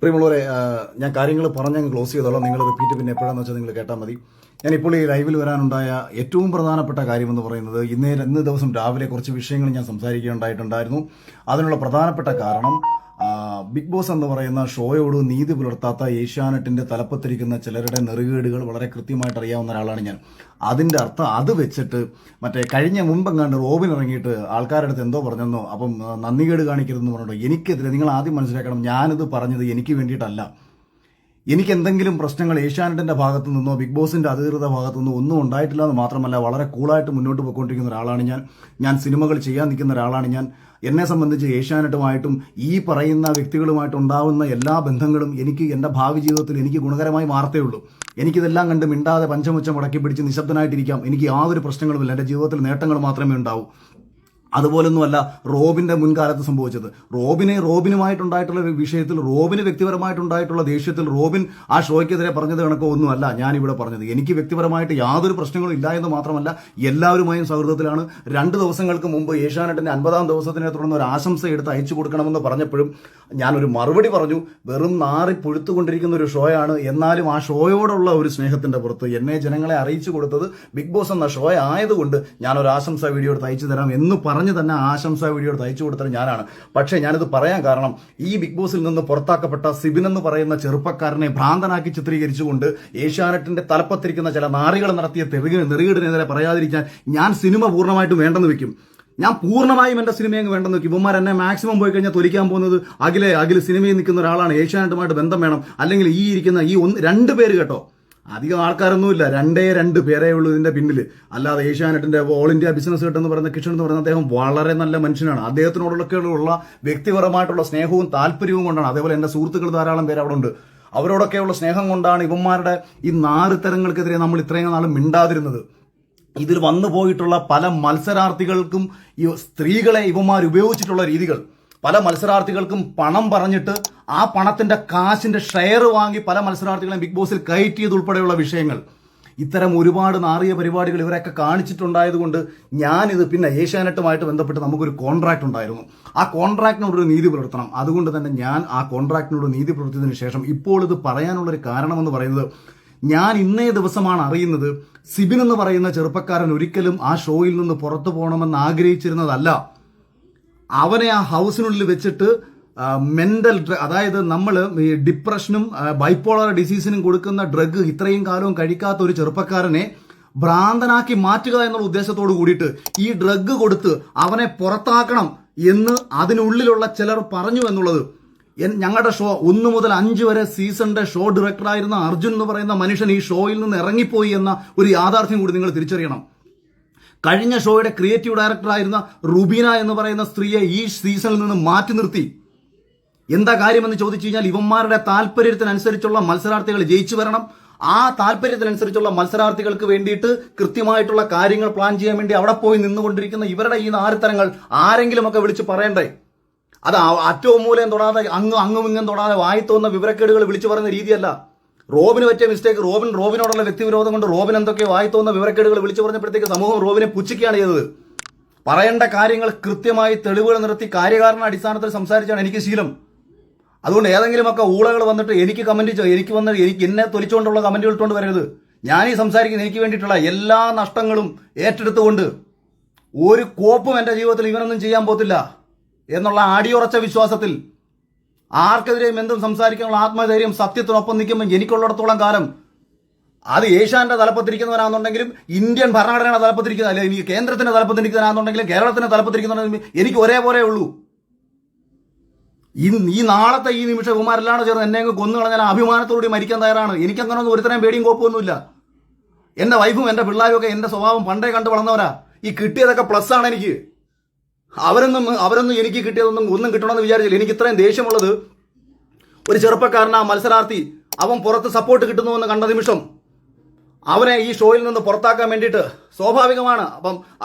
പ്രിയമുള്ളവരെ, ഞാൻ കാര്യങ്ങൾ പറഞ്ഞങ്ങ് ക്ലോസ് ചെയ്തോളാം. നിങ്ങൾ റിപ്പീറ്റ് പിന്നെ എപ്പോഴാണെന്ന് വെച്ചാൽ നിങ്ങൾ കേട്ടാൽ മതി. ഞാനിപ്പോൾ ഈ ലൈവിൽ വരാനുണ്ടായ ഏറ്റവും പ്രധാനപ്പെട്ട കാര്യമെന്ന് പറയുന്നത് ഇന്ന് ദിവസം രാവിലെ കുറച്ച് വിഷയങ്ങൾ ഞാൻ സംസാരിക്കുകയുണ്ടായിട്ടുണ്ടായിരുന്നു. അതിനുള്ള പ്രധാനപ്പെട്ട കാരണം ബിഗ് ബോസ് എന്ന് പറയുന്ന ഷോയോട് നീതി പുലർത്താത്ത ഏഷ്യാനെറ്റിന്റെ തലപ്പത്തിരിക്കുന്ന ചിലരുടെ നെറുകേടുകൾ വളരെ കൃത്യമായിട്ട് അറിയാവുന്ന ഒരാളാണ് ഞാൻ. അതിന്റെ അർത്ഥം അത് വെച്ചിട്ട് കഴിഞ്ഞ മുമ്പെങ്ങാണ്ട് റോബിൻ ഇറങ്ങിയിട്ട് ആൾക്കാരുടെ അടുത്ത് എന്തോ പറഞ്ഞെന്നോ, അപ്പം നന്ദികേട് കാണിക്കരുതെന്ന് പറഞ്ഞിട്ടോ. എനിക്കെതിരെ നിങ്ങൾ ആദ്യം മനസ്സിലാക്കണം, ഞാനിത് പറഞ്ഞത് എനിക്ക് വേണ്ടിയിട്ടല്ല. എനിക്ക് എന്തെങ്കിലും പ്രശ്നങ്ങൾ ഏഷ്യാനെറ്റിന്റെ ഭാഗത്തു നിന്നോ ബിഗ് ബോസിന്റെ അധികൃത ഭാഗത്തു നിന്നോ ഒന്നും ഉണ്ടായിട്ടില്ല എന്ന് മാത്രമല്ല, വളരെ കൂളായിട്ട് മുന്നോട്ട് പോയിക്കൊണ്ടിരിക്കുന്ന ഒരാളാണ് ഞാൻ സിനിമകൾ ചെയ്യാൻ നിൽക്കുന്ന ഒരാളാണ് ഞാൻ. എന്നെ സംബന്ധിച്ച് ഏഷ്യാനെറ്റുമായിട്ടും ഈ പറയുന്ന വ്യക്തികളുമായിട്ട് ഉണ്ടാവുന്ന എല്ലാ ബന്ധങ്ങളും എനിക്ക് എൻ്റെ ഭാവി ജീവിതത്തിൽ എനിക്ക് ഗുണകരമായി മാറത്തേ ഉള്ളൂ. എനിക്കിതെല്ലാം കണ്ട് മിണ്ടാതെ പഞ്ചമുച്ചം മുടക്കി പിടിച്ച് നിശബ്ദനായിട്ടിരിക്കാം. എനിക്ക് യാതൊരു പ്രശ്നങ്ങളുമില്ല. എൻ്റെ ജീവിതത്തിൽ നേട്ടങ്ങൾ മാത്രമേ ഉണ്ടാവൂ. അതുപോലൊന്നുമല്ല റോബിന്റെ മുൻകാലത്ത് സംഭവിച്ചത്. റോബിനുമായിട്ടുണ്ടായിട്ടുള്ള ഒരു വിഷയത്തിൽ, റോബിന് വ്യക്തിപരമായിട്ടുണ്ടായിട്ടുള്ള ദേഷ്യത്തിൽ റോബിൻ ആ ഷോയ്ക്കെതിരെ പറഞ്ഞത് കണക്കോ ഒന്നുമല്ല ഞാനിവിടെ പറഞ്ഞത്. എനിക്ക് വ്യക്തിപരമായിട്ട് യാതൊരു പ്രശ്നങ്ങളും ഇല്ല എന്ന് മാത്രമല്ല, എല്ലാവരുമായും സൗഹൃദത്തിലാണ്. 2 ദിവസങ്ങൾക്ക് മുമ്പ് ഏഷ്യാനെറ്റിന്റെ 50-ാം ദിവസത്തിനെ തുടർന്ന് ഒരു ആശംസ എടുത്ത് അയച്ചു കൊടുക്കണമെന്ന് പറഞ്ഞപ്പോഴും ഞാനൊരു മറുപടി പറഞ്ഞു. വെറും നാറി പുഴുത്തുകൊണ്ടിരിക്കുന്ന ഒരു ഷോയാണ്. എന്നാലും ആ ഷോയോടുള്ള ഒരു സ്നേഹത്തിന്റെ പുറത്ത് എന്നെ ജനങ്ങളെ അറിയിച്ചു കൊടുത്തത് ബിഗ് ബോസ് എന്ന ഷോ ആയതുകൊണ്ട് ഞാനൊരു ആശംസ വീഡിയോ എടുത്ത് അയച്ചു തരാം എന്ന് പറഞ്ഞു തന്നെ ആശംസാ വീഡിയോ തയ്ച്ചു കൊടുത്തത് ഞാനാണ്. പക്ഷേ ഞാനിത് പറയാൻ കാരണം, ഈ ബിഗ് ബോസിൽ നിന്ന് പുറത്താക്കപ്പെട്ട സിബിൻ എന്ന് പറയുന്ന ചെറുപ്പക്കാരനെ ഭ്രാന്തനാക്കി ചിത്രീകരിച്ചുകൊണ്ട് ഏഷ്യാനെറ്റിന്റെ തലപ്പത്തിരിക്കുന്ന ചില നാറികൾ നടത്തിയ നെറുകേടിനെതിരെ പറയാതിരിക്കാൻ ഞാൻ സിനിമ പൂർണ്ണമായിട്ടും വേണ്ടെന്ന് വെക്കും. ഞാൻ പൂർണ്ണമായും എന്റെ സിനിമയെ വേണ്ടെന്ന് വെക്കും. ഇവന്മാർ എന്നെ മാക്സിമം പോയി കഴിഞ്ഞാൽ തൊലിക്കാൻ പോകുന്നത് അഖിലെ സിനിമയിൽ നിൽക്കുന്ന ഒരാളാണ്, ഏഷ്യാനെറ്റുമായിട്ട് ബന്ധം വേണം, അല്ലെങ്കിൽ ഈ ഇരിക്കുന്ന ഈ 2 പേര് കേട്ടോ, അധികം ആൾക്കാരൊന്നുമില്ല, 2 പേരേ ഉള്ളൂ ഇതിന്റെ പിന്നിൽ. അല്ലാതെ ഏഷ്യാനെറ്റിന്റെ ഓൾ ഇന്ത്യ ബിസിനസ് ഹെഡ് എന്ന് പറയുന്ന കിഷൻ എന്ന് പറയുന്ന അദ്ദേഹം വളരെ നല്ല മനുഷ്യനാണ്. അദ്ദേഹത്തിനോടൊക്കെയുള്ള വ്യക്തിപരമായിട്ടുള്ള സ്നേഹവും താല്പര്യവും കൊണ്ടാണ്. അതേപോലെ എന്റെ സുഹൃത്തുക്കൾ ധാരാളം പേര് അവിടെ ഉണ്ട്. അവരോടൊക്കെയുള്ള സ്നേഹം കൊണ്ടാണ് ഇവന്മാരുടെ ഈ നാറുത്തരങ്ങൾക്കെതിരെ നമ്മൾ ഇത്രയും നാളും മിണ്ടാതിരുന്നത്. ഇതിൽ വന്നു പോയിട്ടുള്ള പല മത്സരാർത്ഥികൾക്കും ഈ സ്ത്രീകളെ ഇവന്മാർ ഉപയോഗിച്ചിട്ടുള്ള രീതികൾ, പല മത്സരാർത്ഥികൾക്കും പണം പറഞ്ഞിട്ട് ആ പണത്തിന്റെ കാശിന്റെ ഷെയർ വാങ്ങി പല മത്സരാർത്ഥികളെയും ബിഗ് ബോസിൽ കയറ്റിയതുൾപ്പെടെയുള്ള വിഷയങ്ങൾ, ഇത്തരം ഒരുപാട് നാറിയ പരിപാടികൾ ഇവരൊക്കെ കാണിച്ചിട്ടുണ്ടായതുകൊണ്ട് ഞാനിത് പിന്നെ ഏഷ്യാനെറ്റുമായിട്ട് ബന്ധപ്പെട്ട് നമുക്കൊരു കോൺട്രാക്ട് ഉണ്ടായിരുന്നു. ആ കോൺട്രാക്ടിനോടൊരു നീതി പുലർത്തണം. അതുകൊണ്ട് തന്നെ ഞാൻ ആ കോൺട്രാക്ടിനോട് നീതി പുലർത്തിയതിനു ശേഷം ഇപ്പോൾ ഇത് പറയാനുള്ളൊരു കാരണമെന്ന് പറയുന്നത്, ഞാൻ ഇന്നേ ദിവസമാണ് അറിയുന്നത് സിബിൻ എന്ന് പറയുന്ന ചെറുപ്പക്കാരൻ ഒരിക്കലും ആ ഷോയിൽ നിന്ന് പുറത്തു പോകണമെന്ന് ആഗ്രഹിച്ചിരുന്നതല്ല. അവനെ ആ ഹൗസിനുള്ളിൽ വെച്ചിട്ട് മെന്റൽ അതായത് നമ്മൾ ഈ ഡിപ്രഷനും ബൈപ്പോളർ ഡിസീസിനും കൊടുക്കുന്ന ഡ്രഗ് ഇത്രയും കാലവും കഴിക്കാത്ത ഒരു ചെറുപ്പക്കാരനെ ഭ്രാന്തനാക്കി മാറ്റുക എന്നുള്ള ഉദ്ദേശത്തോട് കൂടിയിട്ട് ഈ ഡ്രഗ് കൊടുത്ത് അവനെ പുറത്താക്കണം എന്ന് അതിനുള്ളിലുള്ള ചിലർ പറഞ്ഞു എന്നുള്ളത്, ഞങ്ങളുടെ ഷോ 1 മുതൽ 5 വരെ സീസണിന്റെ ഷോ ഡയറക്ടറായിരുന്ന അർജുൻ എന്ന് പറയുന്ന മനുഷ്യൻ ഈ ഷോയിൽ നിന്ന് ഇറങ്ങിപ്പോയി എന്ന ഒരു യാഥാർത്ഥ്യം കൂടി നിങ്ങൾ തിരിച്ചറിയണം. കഴിഞ്ഞ ഷോയുടെ ക്രിയേറ്റീവ് ഡയറക്ടറായിരുന്ന റുബീന എന്ന് പറയുന്ന സ്ത്രീയെ ഈ സീസണിൽ നിന്ന് മാറ്റി നിർത്തി. എന്താ കാര്യമെന്ന് ചോദിച്ചു കഴിഞ്ഞാൽ, ഇവന്മാരുടെ താല്പര്യത്തിനനുസരിച്ചുള്ള മത്സരാർത്ഥികൾ ജയിച്ചു വരണം. ആ താല്പര്യത്തിനനുസരിച്ചുള്ള മത്സരാർത്ഥികൾക്ക് വേണ്ടിയിട്ട് കൃത്യമായിട്ടുള്ള കാര്യങ്ങൾ പ്ലാൻ ചെയ്യാൻ വേണ്ടി അവിടെ പോയി നിന്നുകൊണ്ടിരിക്കുന്ന ഇവരുടെ ഈ നാരിത്തരങ്ങൾ ആരെങ്കിലുമൊക്കെ വിളിച്ച് പറയണ്ടേ? അത് അറ്റവും മൂലയും തൊടാതെ അങ്ങും ഇങ്ങും തൊടാതെ വായി തോന്നുന്ന വിവരക്കേടുകൾ വിളിച്ചു പറയുന്ന രീതിയല്ല. റോബിന് പറ്റിയ മിസ്റ്റേക്ക്, റോബിനോടുള്ള വ്യക്തിവിരോധം കൊണ്ട് റോബിൻ എന്തൊക്കെ വായി തോന്നുന്ന വിവരക്കേടുകൾ വിളിച്ചു പറഞ്ഞപ്പോഴത്തേക്ക് സമൂഹം റോബിനെ പുച്ഛിക്കുകയാണ് ചെയ്തത്. പറയേണ്ട കാര്യങ്ങൾ കൃത്യമായി തെളിവുകൾ നിർത്തി കാര്യകാരണ അടിസ്ഥാനത്തിൽ സംസാരിച്ചാണ് എനിക്ക് ശീലം. അതുകൊണ്ട് ഏതെങ്കിലുമൊക്കെ ഊളകൾ വന്നിട്ട് എനിക്ക് എന്നെ തൊലിച്ചുകൊണ്ടുള്ള കമന്റുകൾ ഇട്ടുകൊണ്ട് വരരുത്. ഞാനീ സംസാരിക്കുന്നത് എനിക്ക് വേണ്ടിയിട്ടുള്ള എല്ലാ നഷ്ടങ്ങളും ഏറ്റെടുത്തുകൊണ്ട് ഒരു കോപ്പും എന്റെ ജീവിതത്തിൽ ഇവനൊന്നും ചെയ്യാൻ പോത്തില്ല എന്നുള്ള അടിയുറച്ച വിശ്വാസത്തിൽ ആർക്കെതിരെയും എന്തും സംസാരിക്കാനുള്ള ആത്മധൈര്യം സത്യത്തിനൊപ്പം നിൽക്കുമ്പോൾ എനിക്കുള്ളിടത്തോളം കാലം അത് ഏഷ്യാന്റെ തലപ്പത്തിരിക്കുന്നവരാണെന്നുണ്ടെങ്കിലും ഇന്ത്യൻ ഭരണഘടനയുടെ തലപ്പത്തിരിക്കുന്ന, അല്ലെങ്കിൽ എനിക്ക് കേന്ദ്രത്തിന്റെ തലപ്പത്തിരിക്കുന്നവരാണെന്നുണ്ടെങ്കിലും കേരളത്തിന്റെ തലപ്പത്തിരിക്കുന്നവരാണെങ്കിലും എനിക്ക് ഒരേപോലെ ഉള്ളൂ. ഈ നാളത്തെ ഈ നിമിഷം കുമാരെല്ലാം ചേർന്ന് എന്നെ കൊന്നു കളഞ്ഞാൽ അഭിമാനത്തോടുകൂടി മരിക്കാൻ തയ്യാറാണ്. എനിക്കങ്ങനൊന്നും ഒരുത്തരം പേടിയും കോപ്പൊന്നുമില്ല. എന്റെ വൈഫും എന്റെ പിള്ളേരും ഒക്കെ എന്റെ സ്വഭാവം പണ്ടേ കണ്ടു വളർന്നവരാ. ഈ കിട്ടിയതൊക്കെ പ്ലസ് ആണ് എനിക്ക്. അവരൊന്നും എനിക്ക് കിട്ടിയതൊന്നും ഒന്നും കിട്ടണമെന്ന് വിചാരിച്ചില്ല. എനിക്ക് ഇത്രയും ദേഷ്യമുള്ളത്, ഒരു ചെറുപ്പക്കാരൻ ആ മത്സരാർത്ഥി അവൻ പുറത്ത് സപ്പോർട്ട് കിട്ടുന്നുവെന്ന് കണ്ട നിമിഷം അവനെ ഈ ഷോയിൽ നിന്ന് പുറത്താക്കാൻ വേണ്ടിയിട്ട് സ്വാഭാവികമാണ്. അപ്പം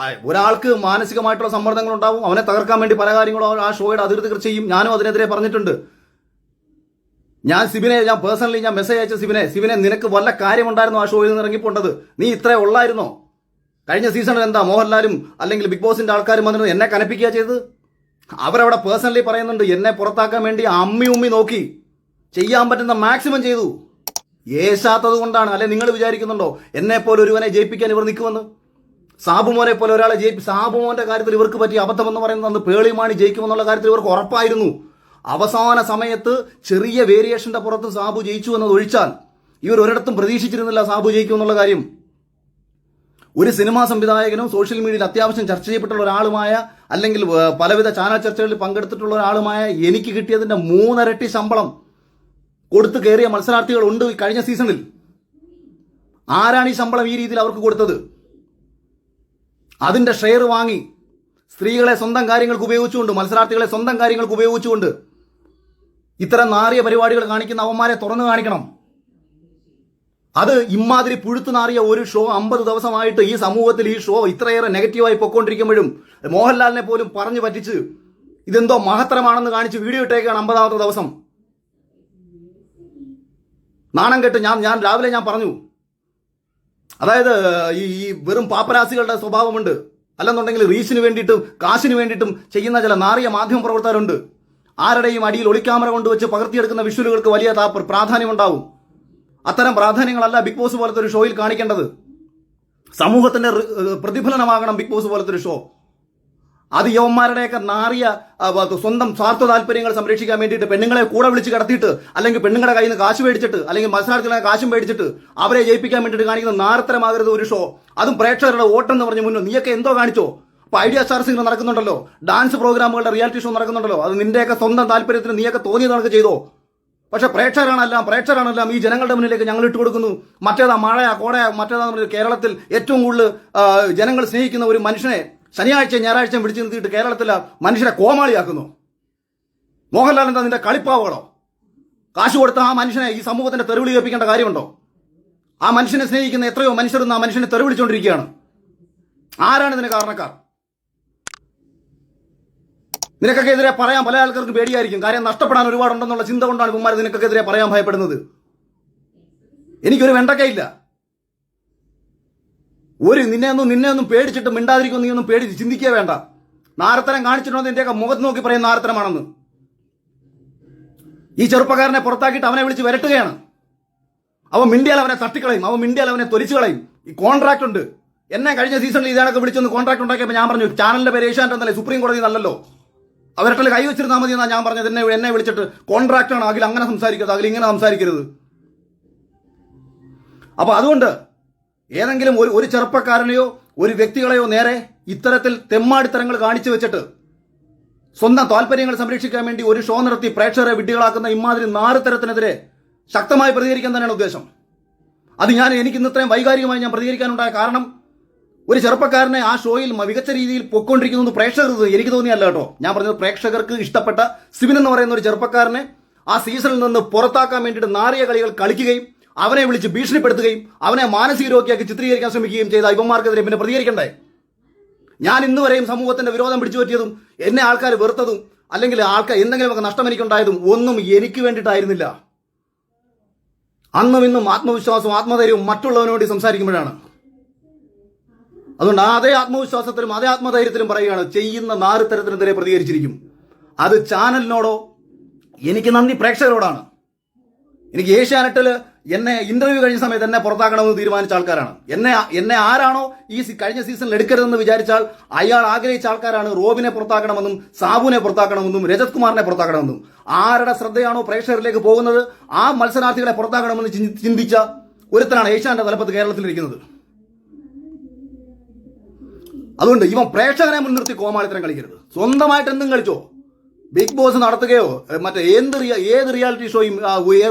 ഒരാൾക്ക് മാനസികമായിട്ടുള്ള സമ്മർദ്ദങ്ങൾ ഉണ്ടാവും. അവനെ തകർക്കാൻ വേണ്ടി പല കാര്യങ്ങളും ആ ഷോയുടെ അധികൃതർ ചെയ്യും. ഞാനും അതിനെതിരെ പറഞ്ഞിട്ടുണ്ട്. ഞാൻ പേഴ്സണലി മെസ്സേജ് അയച്ച സിബിനെ നിനക്ക് വല്ല കാര്യമുണ്ടായിരുന്നു ആ ഷോയിൽ നിന്ന് ഇറങ്ങിപ്പോണ്ടത്? നീ ഇത്രേ ഉള്ളായിരുന്നോ? കഴിഞ്ഞ സീസണിൽ എന്താ മോഹൻലാലും അല്ലെങ്കിൽ ബിഗ് ബോസിന്റെ ആൾക്കാരും വന്നിട്ട് എന്നെ കനപ്പിക്കുക ചെയ്തത്? അവരവിടെ പേഴ്സണലി പറയുന്നുണ്ട്, എന്നെ പുറത്താക്കാൻ വേണ്ടി അമ്മി നോക്കി ചെയ്യാൻ പറ്റുന്ന മാക്സിമം ചെയ്തു. ഏശാത്തത് കൊണ്ടാണ്. അല്ലെ നിങ്ങൾ വിചാരിക്കുന്നുണ്ടോ എന്നെ പോലെ ഒരുവനെ ജയിപ്പിക്കാൻ ഇവർ നിൽക്കുമെന്ന്? സാബുമോനെ പോലെ ഒരാളെ സാബുമോന്റെ കാര്യത്തിൽ ഇവർക്ക് പറ്റിയ അബദ്ധം എന്ന് പറയുന്നത് അന്ന് പേളിമാണി ജയിക്കുമെന്നുള്ള കാര്യത്തിൽ ഇവർക്ക് ഉറപ്പായിരുന്നു. അവസാന സമയത്ത് ചെറിയ വേരിയേഷന്റെ പുറത്ത് സാബു ജയിച്ചു എന്നത് ഒഴിച്ചാൽ ഇവർ ഒരിടത്തും പ്രതീക്ഷിച്ചിരുന്നില്ല സാബു ജയിക്കുമെന്നുള്ള കാര്യം. ഒരു സിനിമാ സംവിധായകനും സോഷ്യൽ മീഡിയയിൽ അത്യാവശ്യം ചർച്ച ചെയ്യപ്പെട്ടുള്ള ഒരാളുമായ, അല്ലെങ്കിൽ പലവിധ ചാനൽ ചർച്ചകളിൽ പങ്കെടുത്തിട്ടുള്ള ഒരാളുമായ എനിക്ക് കിട്ടിയതിന്റെ 3 ഇരട്ടി ശമ്പളം കൊടുത്തു കയറിയ മത്സരാർത്ഥികൾ ഉണ്ട് കഴിഞ്ഞ സീസണിൽ. ആരാണ് ഈ ശമ്പളം ഈ രീതിയിൽ അവർക്ക് കൊടുത്തത്? അതിന്റെ ഷെയർ വാങ്ങി സ്ത്രീകളെ സ്വന്തം കാര്യങ്ങൾക്ക് ഉപയോഗിച്ചുകൊണ്ട്, മത്സരാർത്ഥികളെ സ്വന്തം കാര്യങ്ങൾക്ക് ഉപയോഗിച്ചുകൊണ്ട് ഇത്തരം നാറിയ പരിപാടികൾ കാണിക്കുന്ന അവന്മാരെ തുറന്നു കാണിക്കണം. അത് ഇമാതിരി പുഴുത്തു നാറിയ ഒരു ഷോ 50 ദിവസമായിട്ട് ഈ സമൂഹത്തിൽ ഈ ഷോ ഇത്രയേറെ നെഗറ്റീവായി പൊക്കോണ്ടിരിക്കുമ്പോഴും മോഹൻലാലിനെ പോലും പറഞ്ഞു പറ്റിച്ച് ഇതെന്തോ മഹത്തരമാണെന്ന് കാണിച്ച് വീഡിയോ ഇട്ടേക്കാണ് 50ാമത്തെ ദിവസം. നാണം കെട്ട് ഞാൻ രാവിലെ പറഞ്ഞു, അതായത് ഈ വെറും പാപ്പരാസികളുടെ സ്വഭാവമുണ്ട്, അല്ലെന്നുണ്ടെങ്കിൽ റീച്ചിന് വേണ്ടിയിട്ടും കാശിന് വേണ്ടിയിട്ടും ചെയ്യുന്ന ചില നാറിയ മാധ്യമ പ്രവർത്തകരുണ്ട്. ആരുടെയും അടിയിൽ ഒളിക്യാമറ കൊണ്ടുവച്ച് പകർത്തിയെടുക്കുന്ന വിഷ്വലുകൾക്ക് വലിയ പ്രാധാന്യമുണ്ടാവും. അത്തരം പ്രാധാന്യങ്ങളല്ല ബിഗ് ബോസ് പോലത്തെ ഒരു ഷോയിൽ കാണിക്കേണ്ടത്. സമൂഹത്തിന്റെ പ്രതിഫലനമാകണം ബിഗ് ബോസ് പോലത്തെ ഒരു ഷോ. അത് യവന്മാരുടെയൊക്കെ നാറിയ സ്വന്തം സ്വാർത്ഥ താല്പര്യങ്ങൾ സംരക്ഷിക്കാൻ വേണ്ടിയിട്ട് പെണ്ണുങ്ങളെ കൂടെ വിളിച്ച് കിടത്തിയിട്ട്, അല്ലെങ്കിൽ പെണ്ണുങ്ങളുടെ കയ്യിൽ നിന്ന് കാശ് മേടിച്ചിട്ട്, അല്ലെങ്കിൽ മത്സരാർത്ഥികളെ കാശും മേടിച്ചിട്ട് അവരെ ജയിപ്പിക്കാൻ വേണ്ടിയിട്ട് കാണിക്കുന്ന നാരത്തരമാകരുത് ഒരു ഷോ. അതും പ്രേക്ഷകരുടെ വോട്ടെന്ന് പറഞ്ഞ് മുന്നോ നീയൊക്കെ എന്തോ കാണിച്ചോ? അപ്പൊ ഐഡിയ സ്റ്റാർസ് ഇങ്ങനെ നടക്കുന്നുണ്ടല്ലോ, ഡാൻസ് പ്രോഗ്രാമുകളുടെ റിയാലിറ്റി ഷോ നടക്കുന്നുണ്ടല്ലോ, അത് നിന്റെയൊക്കെ സ്വന്തം താല്പര്യത്തിന് നീയൊക്കെ തോന്നിയത് നടക്ക് ചെയ്തോ. പക്ഷെ പ്രേക്ഷകരാണെല്ലാം ഈ ജനങ്ങളുടെ മുന്നിലേക്ക് ഞങ്ങൾ ഇട്ട് കൊടുക്കുന്നു. മറ്റേതാ മഴയാ കോടയാ മറ്റേതാ കേരളത്തിൽ ഏറ്റവും കൂടുതൽ ജനങ്ങൾ സ്നേഹിക്കുന്ന ഒരു മനുഷ്യനെ ശനിയാഴ്ച ഞായറാഴ്ചയും പിടിച്ചു നിർത്തിയിട്ട് കേരളത്തിലെ മനുഷ്യരെ കോമാളിയാക്കുന്നു. മോഹൻലാൽ എന്താ നിന്റെ കളിപ്പാവുകളോ? കാശ് കൊടുത്ത ആ മനുഷ്യനെ ഈ സമൂഹത്തിന്റെ തെരുവിളി കേൾപ്പിക്കേണ്ട കാര്യമുണ്ടോ? ആ മനുഷ്യനെ സ്നേഹിക്കുന്ന എത്രയോ മനുഷ്യരെന്ന് ആ മനുഷ്യനെ തെരുവിളിച്ചുകൊണ്ടിരിക്കുകയാണ്. ആരാണ് ഇതിന് കാരണക്കാർ? നിനക്കൊക്കെ എതിരെ പറയാൻ പല ആൾക്കാർക്ക് പേടിയായിരിക്കും. കാര്യം നഷ്ടപ്പെടാൻ ഒരുപാടുണ്ടെന്നുള്ള ചിന്ത കൊണ്ടാണ് ഇവന്മാർ നിനക്കൊക്കെ എതിരെ പറയാൻ ഭയപ്പെടുന്നത്. എനിക്കൊരു വെണ്ടക്കയില്ല. നിന്നെ ഒന്നും പേടിച്ചിട്ട് മിണ്ടാതിരിക്കും, നീ ഒന്നും പേടിച്ച് ചിന്തിക്കുക വേണ്ട. നാരത്തരം കാണിച്ചിട്ടുണ്ടോ നിന്റെയൊക്കെ മുഖത്ത് നോക്കി പറയുന്ന നാരത്തരമാണെന്ന്. ഈ ചെറുപ്പക്കാരനെ പുറത്താക്കിയിട്ട് അവനെ വിളിച്ച് വരട്ടുകയാണ്. അവൻ മിണ്ടിയാൽ അവനെ തട്ടിക്കളയും, അവൻ മിണ്ടിയാൽ അവനെ തൊലിച്ചു കളയും. ഈ കോൺട്രാക്ട് ഉണ്ട്. എന്നെ കഴിഞ്ഞ സീസണിൽ ഇതാണൊക്കെ വിളിച്ചൊന്ന് കോൺട്രാക്ട് ഉണ്ടാക്കിയപ്പോൾ ഞാൻ പറഞ്ഞു, ചാനലിന്റെ പേര് ഏഷ്യാനെറ്റ് എന്നല്ലേ, സുപ്രീം കോടതി നല്ലല്ലോ, അവരുടെ കൈ വെച്ചിരുന്നാൽ മതി എന്നാണ് ഞാൻ പറഞ്ഞത്. എന്നെ വിളിച്ചിട്ട് കോൺട്രാക്ടാണ്, അതിൽ അങ്ങനെ സംസാരിക്കരുത്, അതിൽ ഇങ്ങനെ സംസാരിക്കരുത്. അപ്പൊ അതുകൊണ്ട് ഏതെങ്കിലും ഒരു ചെറുപ്പക്കാരനെയോ ഒരു വ്യക്തികളെയോ നേരെ ഇത്തരത്തിൽ തെമ്മാടിത്തരങ്ങൾ കാണിച്ചു വെച്ചിട്ട് സ്വന്തം താല്പര്യങ്ങൾ സംരക്ഷിക്കാൻ വേണ്ടി ഒരു ഷോ നടത്തി പ്രേക്ഷകരെ വിഡ്ഢികളാക്കുന്ന ഇമാതിരി നാറുതരത്തിനെതിരെ ശക്തമായി പ്രതികരിക്കാൻ തന്നെയാണ് ഉദ്ദേശം. അത് എനിക്ക് ഇന്ന് ഇത്രയും വൈകാരികമായി ഞാൻ പ്രതികരിക്കാനുണ്ടായ കാരണം, ഒരു ചെറുപ്പക്കാരനെ ആ ഷോയിൽ മികച്ച രീതിയിൽ പൊയ്ക്കൊണ്ടിരിക്കുന്നത് പ്രേക്ഷകർക്ക് എനിക്ക് തോന്നിയല്ല കേട്ടോ. ഞാൻ പറഞ്ഞത് പ്രേക്ഷകർക്ക് ഇഷ്ടപ്പെട്ട സിബിൻ എന്ന് പറയുന്ന ഒരു ചെറുപ്പക്കാരനെ ആ സീസണിൽ നിന്ന് പുറത്താക്കാൻ വേണ്ടിയിട്ട് നാറിയ കളികൾ കളിക്കുകയും അവനെ വിളിച്ച് ഭീഷണിപ്പെടുത്തുകയും അവനെ മാനസിക രോഗിയാക്കി ചിത്രീകരിക്കാൻ ശ്രമിക്കുകയും ചെയ്ത ഇവന്മാർക്കെതിരെ പിന്നെ പ്രതികരിക്കണ്ടേ? ഞാൻ ഇന്ന് വരെയും സമൂഹത്തിന്റെ വിരോധം പിടിച്ചു പറ്റിയതും എന്നെ ആൾക്കാർ വെറുത്തതും അല്ലെങ്കിൽ എന്തെങ്കിലുമൊക്കെ നഷ്ടം എനിക്കുണ്ടായതും ഒന്നും എനിക്ക് വേണ്ടിയിട്ടായിരുന്നില്ല. അന്നും ഇന്നും ആത്മവിശ്വാസവും ആത്മധൈര്യവും മറ്റുള്ളവന് വേണ്ടി സംസാരിക്കുമ്പോഴാണ്. അതുകൊണ്ട് അതേ ആത്മവിശ്വാസത്തിലും അതേ ആത്മധൈര്യത്തിലും പറയുകയാണ്, ചെയ്യുന്ന നാറുത്തരത്തിനെതിരെ പ്രതികരിച്ചിരിക്കും. അത് ചാനലിനോടോ എനിക്ക് നന്ദി പ്രേക്ഷകരോടാണ്. എനിക്ക് ഏഷ്യാനെറ്റിൽ എന്നെ ഇന്റർവ്യൂ കഴിഞ്ഞ സമയത്ത് എന്നെ പുറത്താക്കണമെന്ന് തീരുമാനിച്ച ആൾക്കാരാണ്. എന്നെ ആരാണോ ഈ കഴിഞ്ഞ സീസണിൽ എടുക്കരുതെന്ന് വിചാരിച്ചാൽ അയാൾ ആഗ്രഹിച്ച ആൾക്കാരാണ് റോബിനെ പുറത്താക്കണമെന്നും സാബുവിനെ പുറത്താക്കണമെന്നും രജത് കുമാറിനെ പുറത്താക്കണമെന്നും. ആരുടെ ശ്രദ്ധയാണോ പ്രേക്ഷകരിലേക്ക് പോകുന്നത് ആ മത്സരാർത്ഥികളെ പുറത്താക്കണമെന്ന് ചിന്തിച്ച ഒരുത്തനാണ് ഏഷ്യാനെറ്റ് തലപ്പത്ത് കേരളത്തിലിരിക്കുന്നത്. അതുകൊണ്ട് ഇവൻ പ്രേക്ഷകനെ മുൻനിർത്തി കോമാളിത്തരം കളിക്കരുത്. സ്വന്തമായിട്ട് എന്തും കളിച്ചോ. ബിഗ് ബോസ് നടത്തുകയോ മറ്റേ ഏത് റിയാലിറ്റി ഷോയും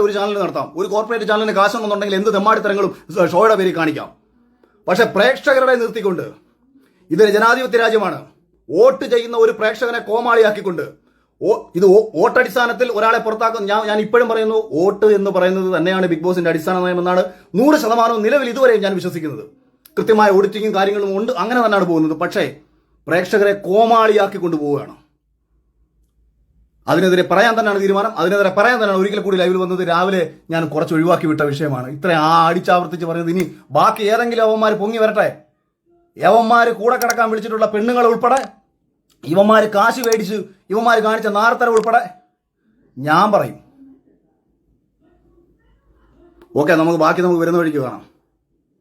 ഒരു ചാനലിൽ നടത്താം. ഒരു കോർപ്പറേറ്റ് ചാനലിന് കാശുണ്ടെന്നുണ്ടെങ്കിൽ എന്ത് തെമ്മാടിത്തരങ്ങളും ഷോയുടെ പേരിൽ കാണിക്കാം. പക്ഷെ പ്രേക്ഷകരുടെ നിർത്തിക്കൊണ്ട്, ഇതൊരു ജനാധിപത്യ രാജ്യമാണ്. വോട്ട് ചെയ്യുന്ന ഒരു പ്രേക്ഷകനെ കോമാളിയാക്കിക്കൊണ്ട് ഇത് വോട്ടടിസ്ഥാനത്തിൽ ഒരാളെ പുറത്താക്കും. ഞാൻ ഇപ്പോഴും പറയുന്നു, വോട്ട് എന്ന് പറയുന്നത് തന്നെയാണ് ബിഗ് ബോസിന്റെ അടിസ്ഥാന നയമെന്നാണ് 100% നിലവിൽ ഇതുവരെയും ഞാൻ വിശ്വസിക്കുന്നത്. കൃത്യമായ ഓഡിറ്റിങ്ങും കാര്യങ്ങളും ഉണ്ട്, അങ്ങനെ തന്നെയാണ് പോകുന്നത്. പക്ഷേ പ്രേക്ഷകരെ കോമാളിയാക്കി കൊണ്ടുപോവുകയാണ്. അതിനെതിരെ പറയാൻ തന്നെയാണ് തീരുമാനം. അതിനെതിരെ പറയാൻ തന്നെയാണ് ഒരിക്കൽ കൂടി ലൈവിൽ വന്നത്. രാവിലെ ഞാൻ കുറച്ച് ഒഴിവാക്കി വിട്ട വിഷയമാണ്. ഇത്ര അടിച്ചാവർത്തിച്ച് പറയുന്നത്. ഇനി ബാക്കി ഏതെങ്കിലും യവന്മാർ പൊങ്ങി വരട്ടെ. യവന്മാർ കൂടെ കിടക്കാൻ വിളിച്ചിട്ടുള്ള പെണ്ണുങ്ങൾ ഉൾപ്പെടെ, ഇവന്മാർ കാശ് മേടിച്ച് ഇവന്മാർ കാണിച്ച നാർത്തര ഉൾപ്പെടെ ഞാൻ പറയും. ഓക്കെ, നമുക്ക് ബാക്കി നമുക്ക് വരുന്ന വഴിക്ക് കാണാം.